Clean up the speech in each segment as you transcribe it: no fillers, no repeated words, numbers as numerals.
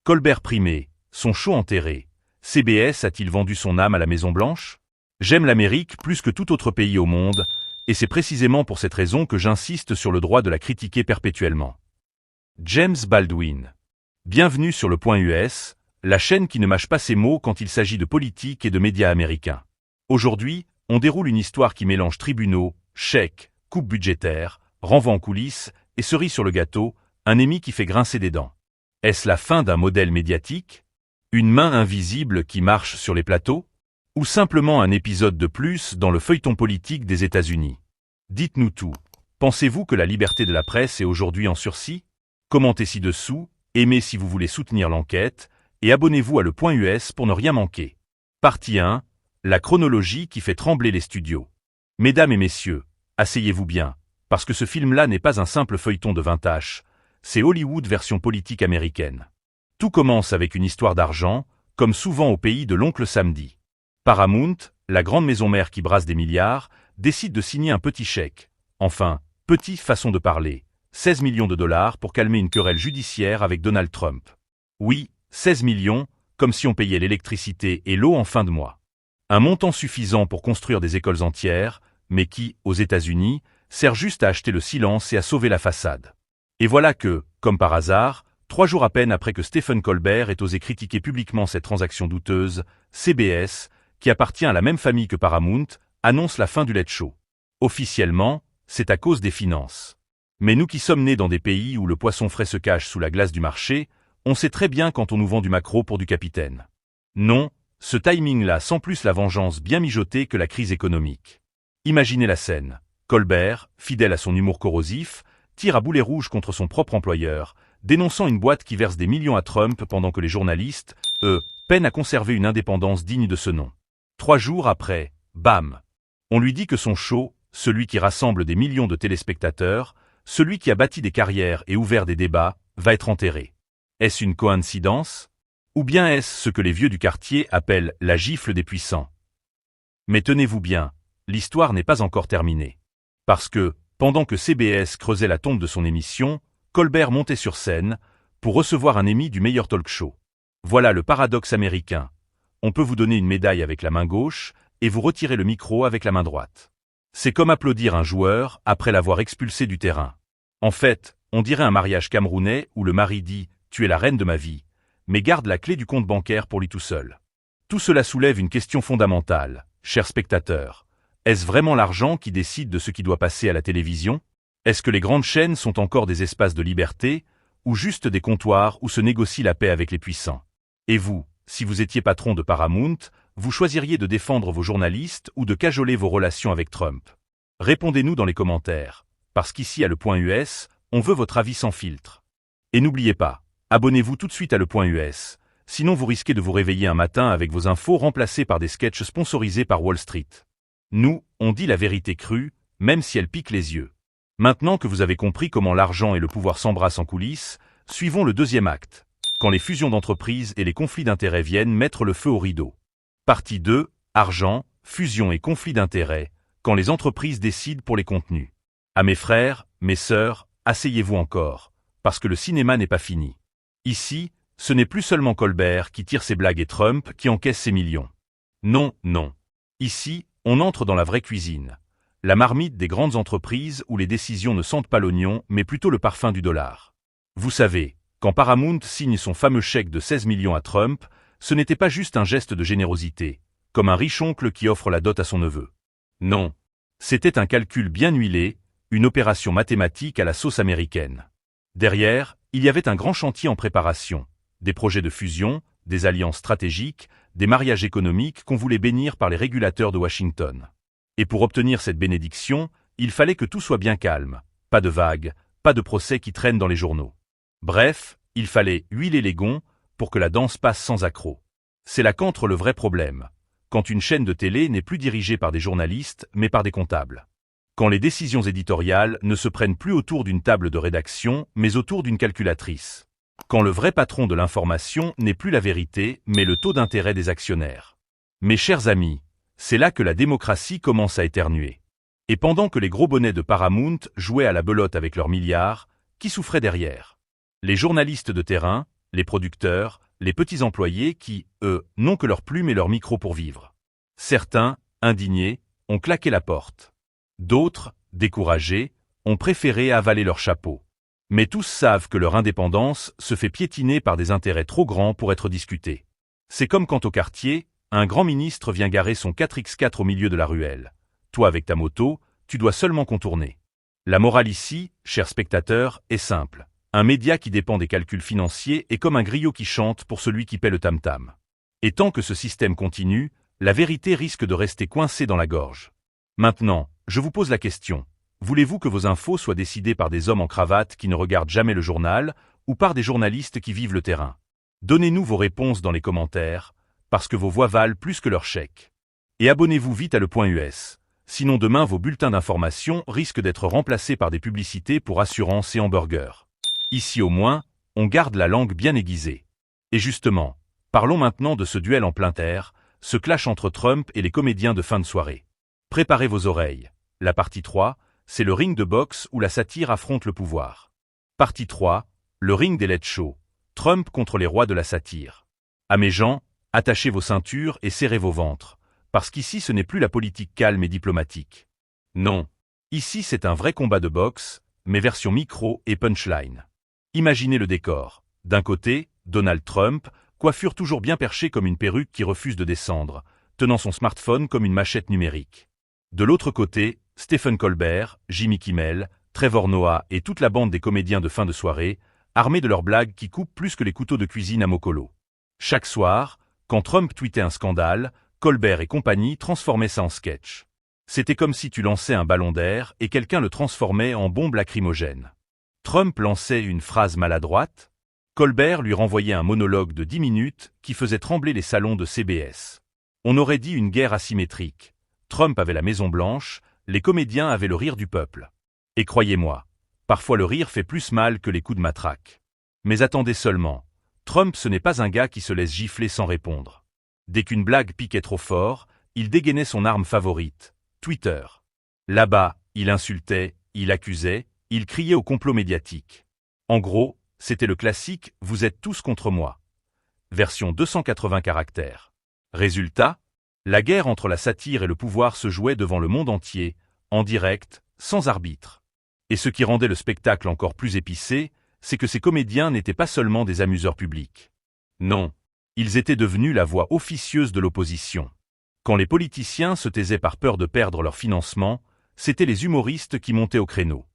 Colbert primé, son show enterré. CBS a-t-il vendu son âme à la Maison-Blanche? J'aime l'Amérique plus que tout autre pays au monde, et c'est précisément pour cette raison que j'insiste sur le droit de la critiquer perpétuellement. James Baldwin. Bienvenue sur le Point US, la chaîne qui ne mâche pas ses mots quand il s'agit de politique et de médias américains. Aujourd'hui, on déroule une histoire qui mélange tribunaux, chèques, coupes budgétaires, renvois en coulisses et cerise sur le gâteau, un Emmy qui fait grincer des dents. Est-ce la fin d'un modèle médiatique? Une main invisible qui marche sur les plateaux? Ou simplement un épisode de plus dans le feuilleton politique des États-Unis? Dites-nous tout. Pensez-vous que la liberté de la presse est aujourd'hui en sursis? Commentez ci-dessous, aimez si vous voulez soutenir l'enquête, et abonnez-vous à Le Point US pour ne rien manquer. Partie 1. La chronologie qui fait trembler les studios. Mesdames et messieurs, asseyez-vous bien, parce que ce film-là n'est pas un simple feuilleton de 20 tâches, c'est Hollywood version politique américaine. Tout commence avec une histoire d'argent, comme souvent au pays de l'oncle Samedi. Paramount, la grande maison mère qui brasse des milliards, décide de signer un petit chèque. Enfin, petit façon de parler. 16 millions de dollars pour calmer une querelle judiciaire avec Donald Trump. Oui, 16 millions, comme si on payait l'électricité et l'eau en fin de mois. Un montant suffisant pour construire des écoles entières, mais qui, aux États-Unis, sert juste à acheter le silence et à sauver la façade. Et voilà que, comme par hasard, 3 jours à peine après que Stephen Colbert ait osé critiquer publiquement cette transaction douteuse, CBS, qui appartient à la même famille que Paramount, annonce la fin du Late Show. Officiellement, c'est à cause des finances. Mais nous qui sommes nés dans des pays où le poisson frais se cache sous la glace du marché, on sait très bien quand on nous vend du maquereau pour du capitaine. Non, ce timing-là sent plus la vengeance bien mijotée que la crise économique. Imaginez la scène. Colbert, fidèle à son humour corrosif, tire à boulet rouge contre son propre employeur, dénonçant une boîte qui verse des millions à Trump pendant que les journalistes, eux, peinent à conserver une indépendance digne de ce nom. 3 jours après, bam! On lui dit que son show, celui qui rassemble des millions de téléspectateurs, celui qui a bâti des carrières et ouvert des débats, va être enterré. Est-ce une coïncidence? Ou bien est-ce ce que les vieux du quartier appellent la gifle des puissants? Mais tenez-vous bien, l'histoire n'est pas encore terminée. Parce que, pendant que CBS creusait la tombe de son émission, Colbert montait sur scène pour recevoir un Emmy du meilleur talk show. Voilà le paradoxe américain. On peut vous donner une médaille avec la main gauche et vous retirer le micro avec la main droite. C'est comme applaudir un joueur après l'avoir expulsé du terrain. En fait, on dirait un mariage camerounais où le mari dit « Tu es la reine de ma vie », mais garde la clé du compte bancaire pour lui tout seul. Tout cela soulève une question fondamentale, chers spectateurs. Est-ce vraiment l'argent qui décide de ce qui doit passer à la télévision? Est-ce que les grandes chaînes sont encore des espaces de liberté, ou juste des comptoirs où se négocie la paix avec les puissants? Et vous, si vous étiez patron de Paramount, vous choisiriez de défendre vos journalistes ou de cajoler vos relations avec Trump? Répondez-nous dans les commentaires, parce qu'ici à Le Point US, on veut votre avis sans filtre. Et n'oubliez pas, abonnez-vous tout de suite à Le Point US, sinon vous risquez de vous réveiller un matin avec vos infos remplacées par des sketchs sponsorisés par Wall Street. Nous, on dit la vérité crue, même si elle pique les yeux. Maintenant que vous avez compris comment l'argent et le pouvoir s'embrassent en coulisses, suivons le deuxième acte, quand les fusions d'entreprises et les conflits d'intérêts viennent mettre le feu au rideau. Partie 2, argent, fusion et conflits d'intérêts, quand les entreprises décident pour les contenus. À mes frères, mes sœurs, asseyez-vous encore, parce que le cinéma n'est pas fini. Ici, ce n'est plus seulement Colbert qui tire ses blagues et Trump qui encaisse ses millions. Non, non. Ici, on entre dans la vraie cuisine. La marmite des grandes entreprises où les décisions ne sentent pas l'oignon, mais plutôt le parfum du dollar. Vous savez, quand Paramount signe son fameux chèque de 16 millions à Trump, ce n'était pas juste un geste de générosité, comme un riche oncle qui offre la dot à son neveu. Non. C'était un calcul bien huilé, une opération mathématique à la sauce américaine. Derrière, il y avait un grand chantier en préparation, des projets de fusion, des alliances stratégiques, des mariages économiques qu'on voulait bénir par les régulateurs de Washington. Et pour obtenir cette bénédiction, il fallait que tout soit bien calme, pas de vagues, pas de procès qui traînent dans les journaux. Bref, il fallait huiler les gonds pour que la danse passe sans accroc. C'est là qu'entre le vrai problème, quand une chaîne de télé n'est plus dirigée par des journalistes mais par des comptables. Quand les décisions éditoriales ne se prennent plus autour d'une table de rédaction mais autour d'une calculatrice. Quand le vrai patron de l'information n'est plus la vérité mais le taux d'intérêt des actionnaires. Mes chers amis, c'est là que la démocratie commence à éternuer. Et pendant que les gros bonnets de Paramount jouaient à la belote avec leurs milliards, qui souffrait derrière? Les journalistes de terrain, les producteurs, les petits employés qui, eux, n'ont que leur plume et leur micro pour vivre. Certains, indignés, ont claqué la porte. D'autres, découragés, ont préféré avaler leur chapeau. Mais tous savent que leur indépendance se fait piétiner par des intérêts trop grands pour être discutés. C'est comme quand au quartier, un grand ministre vient garer son 4x4 au milieu de la ruelle. Toi avec ta moto, tu dois seulement contourner. La morale ici, chers spectateurs, est simple. Un média qui dépend des calculs financiers est comme un griot qui chante pour celui qui paie le tam-tam. Et tant que ce système continue, la vérité risque de rester coincée dans la gorge. Maintenant, je vous pose la question. Voulez-vous que vos infos soient décidées par des hommes en cravate qui ne regardent jamais le journal, ou par des journalistes qui vivent le terrain? Donnez-nous vos réponses dans les commentaires, parce que vos voix valent plus que leur chèque. Et abonnez-vous vite à Le Point US, sinon demain vos bulletins d'information risquent d'être remplacés par des publicités pour assurance et hamburgers. Ici au moins, on garde la langue bien aiguisée. Et justement, parlons maintenant de ce duel en plein air, ce clash entre Trump et les comédiens de fin de soirée. Préparez vos oreilles. La partie 3, c'est le ring de boxe où la satire affronte le pouvoir. Partie 3, le ring des late shows. Trump contre les rois de la satire. À mes gens, attachez vos ceintures et serrez vos ventres, parce qu'ici ce n'est plus la politique calme et diplomatique. Non. Ici c'est un vrai combat de boxe, mais version micro et punchline. Imaginez le décor. D'un côté, Donald Trump, coiffure toujours bien perchée comme une perruque qui refuse de descendre, tenant son smartphone comme une machette numérique. De l'autre côté, Stephen Colbert, Jimmy Kimmel, Trevor Noah et toute la bande des comédiens de fin de soirée, armés de leurs blagues qui coupent plus que les couteaux de cuisine à Mokolo. Chaque soir, quand Trump tweetait un scandale, Colbert et compagnie transformaient ça en sketch. C'était comme si tu lançais un ballon d'air et quelqu'un le transformait en bombe lacrymogène. Trump lançait une phrase maladroite, Colbert lui renvoyait un monologue de 10 minutes qui faisait trembler les salons de CBS. On aurait dit une guerre asymétrique. Trump avait la Maison-Blanche, les comédiens avaient le rire du peuple. Et croyez-moi, parfois le rire fait plus mal que les coups de matraque. Mais attendez seulement, Trump ce n'est pas un gars qui se laisse gifler sans répondre. Dès qu'une blague piquait trop fort, il dégainait son arme favorite, Twitter. Là-bas, il insultait, il accusait, il criait au complot médiatique. En gros, c'était le classique « Vous êtes tous contre moi ». Version 280 caractères. Résultat, la guerre entre la satire et le pouvoir se jouait devant le monde entier, en direct, sans arbitre. Et ce qui rendait le spectacle encore plus épicé, c'est que ces comédiens n'étaient pas seulement des amuseurs publics. Non, ils étaient devenus la voix officieuse de l'opposition. Quand les politiciens se taisaient par peur de perdre leur financement, c'étaient les humoristes qui montaient au créneau.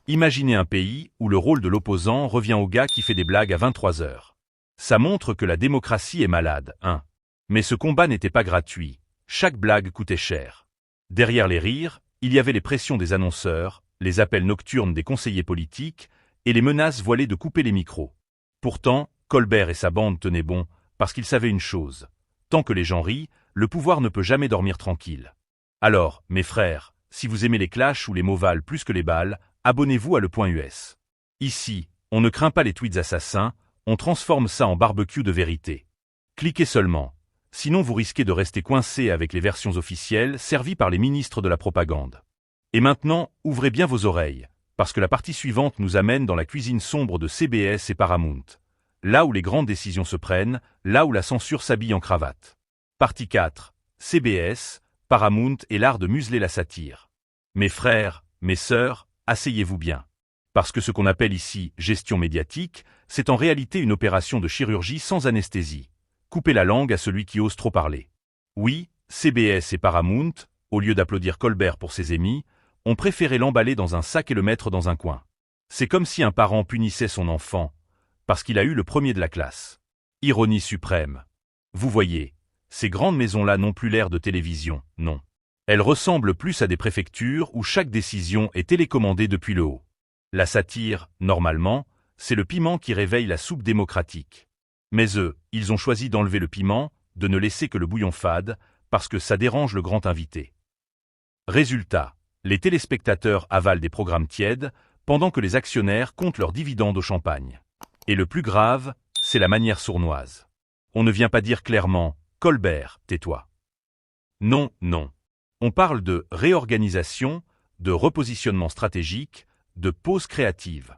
Imaginez un pays où le rôle de l'opposant revient au gars qui fait des blagues à 23 heures. Ça montre que la démocratie est malade, hein. Mais ce combat n'était pas gratuit. Chaque blague coûtait cher. Derrière les rires, il y avait les pressions des annonceurs, les appels nocturnes des conseillers politiques et les menaces voilées de couper les micros. Pourtant, Colbert et sa bande tenaient bon, parce qu'ils savaient une chose. Tant que les gens rient, le pouvoir ne peut jamais dormir tranquille. Alors, mes frères, si vous aimez les clashs où les mots valent plus que les balles, abonnez-vous à Le Point US. Ici, on ne craint pas les tweets assassins, on transforme ça en barbecue de vérité. Cliquez seulement. Sinon vous risquez de rester coincé avec les versions officielles servies par les ministres de la propagande. Et maintenant, ouvrez bien vos oreilles, parce que la partie suivante nous amène dans la cuisine sombre de CBS et Paramount. Là où les grandes décisions se prennent, là où la censure s'habille en cravate. Partie 4. CBS, Paramount et l'art de museler la satire. Mes frères, mes sœurs, asseyez-vous bien. Parce que ce qu'on appelle ici gestion médiatique, c'est en réalité une opération de chirurgie sans anesthésie. Coupez la langue à celui qui ose trop parler. Oui, CBS et Paramount, au lieu d'applaudir Colbert pour ses émis, ont préféré l'emballer dans un sac et le mettre dans un coin. C'est comme si un parent punissait son enfant, parce qu'il a eu le premier de la classe. Ironie suprême. Vous voyez, ces grandes maisons-là n'ont plus l'air de télévision, non. Elles ressemblent plus à des préfectures où chaque décision est télécommandée depuis le haut. La satire, normalement, c'est le piment qui réveille la soupe démocratique. Mais eux, ils ont choisi d'enlever le piment, de ne laisser que le bouillon fade, parce que ça dérange le grand invité. Résultat, les téléspectateurs avalent des programmes tièdes, pendant que les actionnaires comptent leurs dividendes au champagne. Et le plus grave, c'est la manière sournoise. On ne vient pas dire clairement « Colbert, tais-toi ». Non, non. On parle de réorganisation, de repositionnement stratégique, de pause créative.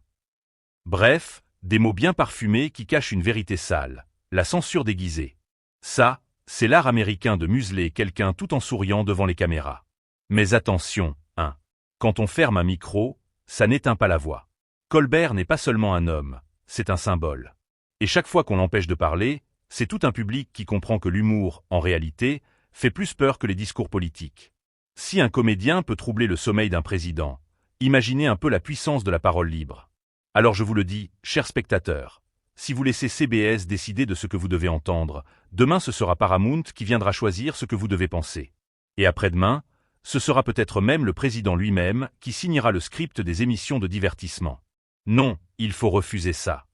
Bref, Des mots bien parfumés qui cachent une vérité sale, la censure déguisée. Ça, c'est l'art américain de museler quelqu'un tout en souriant devant les caméras. Mais attention, hein. Quand on ferme un micro, ça n'éteint pas la voix. Colbert n'est pas seulement un homme, c'est un symbole. Et chaque fois qu'on l'empêche de parler, c'est tout un public qui comprend que l'humour, en réalité, fait plus peur que les discours politiques. Si un comédien peut troubler le sommeil d'un président, imaginez un peu la puissance de la parole libre. Alors je vous le dis, chers spectateurs, si vous laissez CBS décider de ce que vous devez entendre, demain ce sera Paramount qui viendra choisir ce que vous devez penser. Et après-demain, ce sera peut-être même le président lui-même qui signera le script des émissions de divertissement. Non, il faut refuser ça.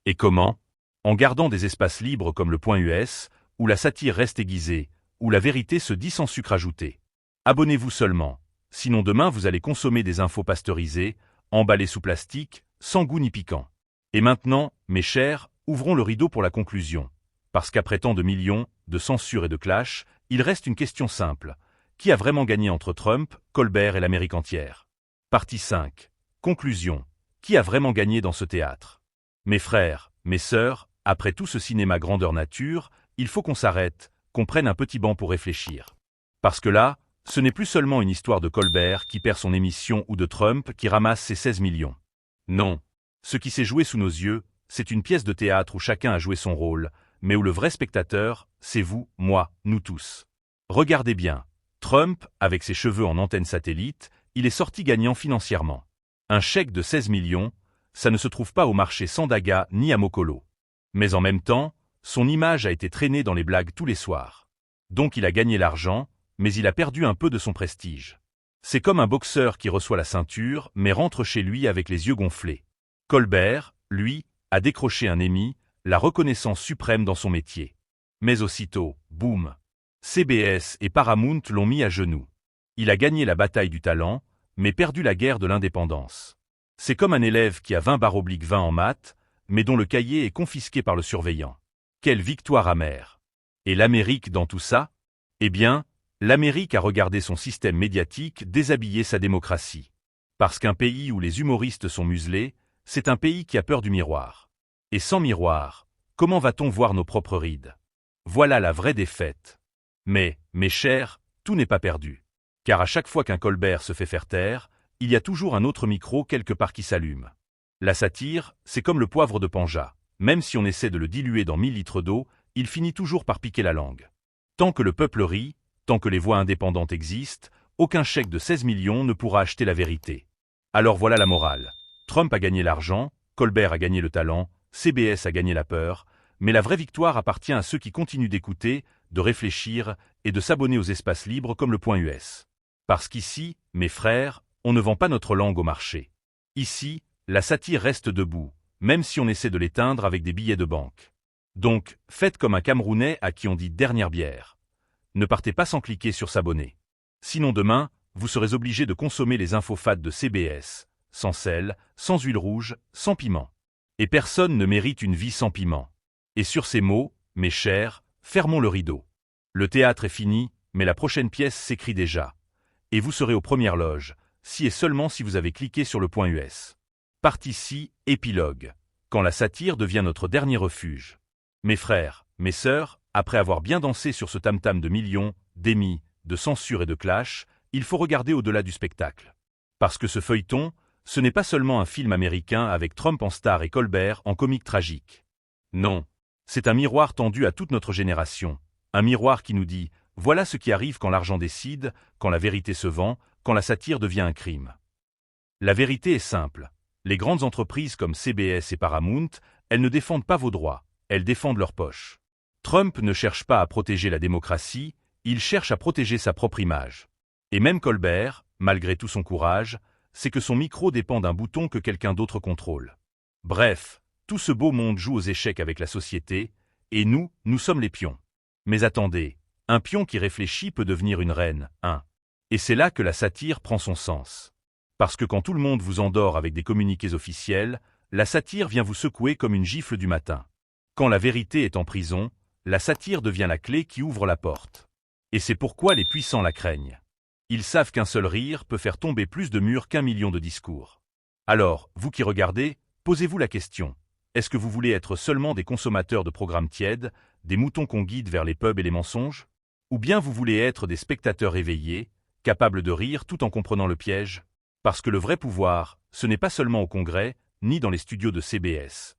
Et comment? En gardant des espaces libres comme le point US, où la satire reste aiguisée, où la vérité se dit sans sucre ajouté. Abonnez-vous seulement, sinon demain vous allez consommer des infos pasteurisées, emballées sous plastique, sans goût ni piquant. Et maintenant, mes chers, ouvrons le rideau pour la conclusion. Parce qu'après tant de millions, de censure et de clash, il reste une question simple. Qui a vraiment gagné entre Trump, Colbert et l'Amérique entière? Partie 5. Conclusion. Qui a vraiment gagné dans ce théâtre? Mes frères, mes sœurs, après tout ce cinéma grandeur nature, il faut qu'on s'arrête, qu'on prenne un petit banc pour réfléchir. Parce que là, ce n'est plus seulement une histoire de Colbert qui perd son émission ou de Trump qui ramasse ses 16 millions. Non. Ce qui s'est joué sous nos yeux, c'est une pièce de théâtre où chacun a joué son rôle, mais où le vrai spectateur, c'est vous, moi, nous tous. Regardez bien. Trump, avec ses cheveux en antenne satellite, il est sorti gagnant financièrement. Un chèque de 16 millions, ça ne se trouve pas au marché Sandaga ni à Mokolo. Mais en même temps, son image a été traînée dans les blagues tous les soirs. Donc il a gagné l'argent, mais il a perdu un peu de son prestige. C'est comme un boxeur qui reçoit la ceinture, mais rentre chez lui avec les yeux gonflés. Colbert, lui, a décroché un Emmy, la reconnaissance suprême dans son métier. Mais aussitôt, boum, CBS et Paramount l'ont mis à genoux. Il a gagné la bataille du talent, mais perdu la guerre de l'indépendance. C'est comme un élève qui a 20/20 en maths, mais dont le cahier est confisqué par le surveillant. Quelle victoire amère! Et l'Amérique dans tout ça? Eh bien, l'Amérique a regardé son système médiatique déshabiller sa démocratie. Parce qu'un pays où les humoristes sont muselés, c'est un pays qui a peur du miroir. Et sans miroir, comment va-t-on voir nos propres rides? Voilà la vraie défaite. Mais, mes chers, tout n'est pas perdu. Car à chaque fois qu'un Colbert se fait faire taire, il y a toujours un autre micro quelque part qui s'allume. La satire, c'est comme le poivre de Panja. Même si on essaie de le diluer dans 1000 litres d'eau, il finit toujours par piquer la langue. Tant que le peuple rit, tant que les voix indépendantes existent, aucun chèque de 16 millions ne pourra acheter la vérité. Alors voilà la morale. Trump a gagné l'argent, Colbert a gagné le talent, CBS a gagné la peur, mais la vraie victoire appartient à ceux qui continuent d'écouter, de réfléchir et de s'abonner aux espaces libres comme le point US. Parce qu'ici, mes frères, on ne vend pas notre langue au marché. Ici, la satire reste debout, même si on essaie de l'éteindre avec des billets de banque. Donc, faites comme un Camerounais à qui on dit dernière bière. Ne partez pas sans cliquer sur s'abonner. Sinon demain, vous serez obligé de consommer les infos fat de CBS, sans sel, sans huile rouge, sans piment. Et personne ne mérite une vie sans piment. Et sur ces mots, mes chers, fermons le rideau. Le théâtre est fini, mais la prochaine pièce s'écrit déjà. Et vous serez aux premières loges, si et seulement si vous avez cliqué sur le point US. Partie 6, épilogue. Quand la satire devient notre dernier refuge. Mes frères, mes sœurs, après avoir bien dansé sur ce tam-tam de millions, d'Emmy, de censure et de clash, il faut regarder au-delà du spectacle. Parce que ce feuilleton, ce n'est pas seulement un film américain avec Trump en star et Colbert en comique tragique. Non, c'est un miroir tendu à toute notre génération. Un miroir qui nous dit « Voilà ce qui arrive quand l'argent décide, quand la vérité se vend, quand la satire devient un crime. » La vérité est simple. Les grandes entreprises comme CBS et Paramount, elles ne défendent pas vos droits, elles défendent leur poche. Trump ne cherche pas à protéger la démocratie, il cherche à protéger sa propre image. Et même Colbert, malgré tout son courage, c'est que son micro dépend d'un bouton que quelqu'un d'autre contrôle. Bref, tout ce beau monde joue aux échecs avec la société, et nous, nous sommes les pions. Mais attendez, un pion qui réfléchit peut devenir une reine, hein. Et c'est là que la satire prend son sens. Parce que quand tout le monde vous endort avec des communiqués officiels, la satire vient vous secouer comme une gifle du matin. Quand la vérité est en prison, la satire devient la clé qui ouvre la porte. Et c'est pourquoi les puissants la craignent. Ils savent qu'un seul rire peut faire tomber plus de murs qu'1 million de discours. Alors, vous qui regardez, posez-vous la question. Est-ce que vous voulez être seulement des consommateurs de programmes tièdes, des moutons qu'on guide vers les pubs et les mensonges? Ou bien vous voulez être des spectateurs éveillés, capables de rire tout en comprenant le piège? Parce que le vrai pouvoir, ce n'est pas seulement au Congrès, ni dans les studios de CBS.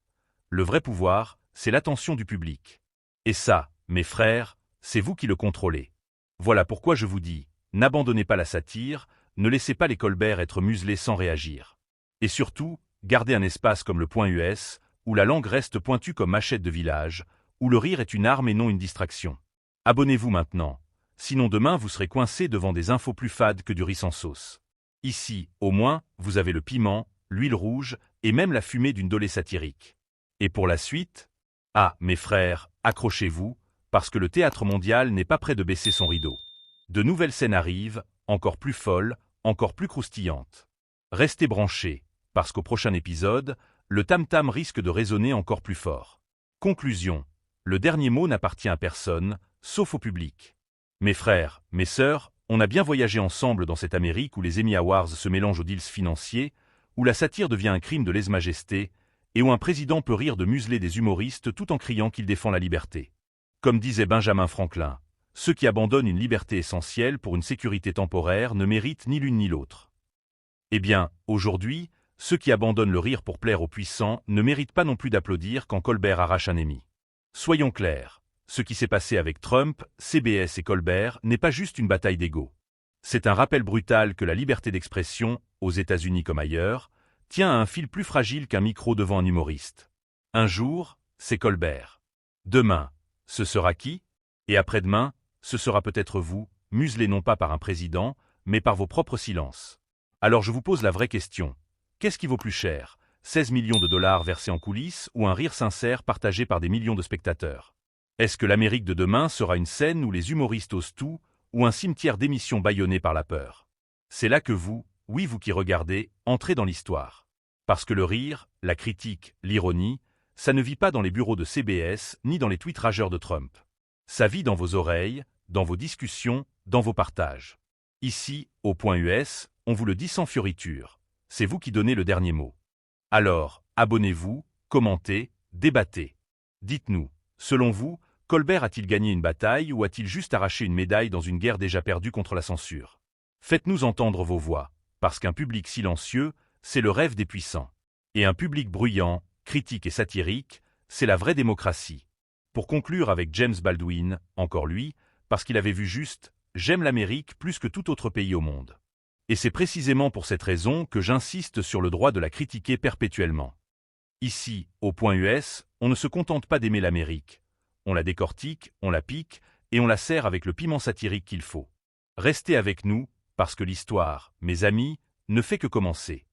Le vrai pouvoir, c'est l'attention du public. Et ça, mes frères, c'est vous qui le contrôlez. Voilà pourquoi je vous dis, n'abandonnez pas la satire, ne laissez pas les Colbert être muselés sans réagir. Et surtout, gardez un espace comme le point US, où la langue reste pointue comme machette de village, où le rire est une arme et non une distraction. Abonnez-vous maintenant, sinon demain vous serez coincé devant des infos plus fades que du riz sans sauce. Ici, au moins, vous avez le piment, l'huile rouge et même la fumée d'une dolée satirique. Et pour la suite? Ah, mes frères, accrochez-vous, parce que le théâtre mondial n'est pas près de baisser son rideau. De nouvelles scènes arrivent, encore plus folles, encore plus croustillantes. Restez branchés, parce qu'au prochain épisode, le tam-tam risque de résonner encore plus fort. Conclusion. Le dernier mot n'appartient à personne, sauf au public. Mes frères, mes sœurs, on a bien voyagé ensemble dans cette Amérique où les Emmy Awards se mélangent aux deals financiers, où la satire devient un crime de lèse-majesté, et où un président peut rire de museler des humoristes tout en criant qu'il défend la liberté. Comme disait Benjamin Franklin, ceux qui abandonnent une liberté essentielle pour une sécurité temporaire ne méritent ni l'une ni l'autre. Eh bien, aujourd'hui, ceux qui abandonnent le rire pour plaire aux puissants ne méritent pas non plus d'applaudir quand Colbert arrache un Emmy. Soyons clairs, ce qui s'est passé avec Trump, CBS et Colbert n'est pas juste une bataille d'ego. C'est un rappel brutal que la liberté d'expression, aux États-Unis comme ailleurs, tient à un fil plus fragile qu'un micro devant un humoriste. Un jour, c'est Colbert. Demain, ce sera qui? Et après-demain, ce sera peut-être vous, muselé non pas par un président, mais par vos propres silences. Alors je vous pose la vraie question. Qu'est-ce qui vaut plus cher, 16 millions de dollars versés en coulisses ou un rire sincère partagé par des millions de spectateurs? Est-ce que l'Amérique de demain sera une scène où les humoristes osent tout, ou un cimetière d'émissions bâillonnées par la peur? C'est là que vous, oui vous qui regardez, entrez dans l'histoire. Parce que le rire, la critique, l'ironie, ça ne vit pas dans les bureaux de CBS ni dans les tweets rageurs de Trump. Ça vit dans vos oreilles, dans vos discussions, dans vos partages. Ici, au point US, on vous le dit sans fioriture. C'est vous qui donnez le dernier mot. Alors, abonnez-vous, commentez, débattez. Dites-nous, selon vous, Colbert a-t-il gagné une bataille ou a-t-il juste arraché une médaille dans une guerre déjà perdue contre la censure? Faites-nous entendre vos voix, parce qu'un public silencieux, c'est le rêve des puissants. Et un public bruyant, critique et satirique, c'est la vraie démocratie. Pour conclure avec James Baldwin, encore lui, parce qu'il avait vu juste « J'aime l'Amérique plus que tout autre pays au monde ». Et c'est précisément pour cette raison que j'insiste sur le droit de la critiquer perpétuellement. Ici, au point US, on ne se contente pas d'aimer l'Amérique. On la décortique, on la pique, et on la sert avec le piment satirique qu'il faut. Restez avec nous, parce que l'histoire, mes amis, ne fait que commencer.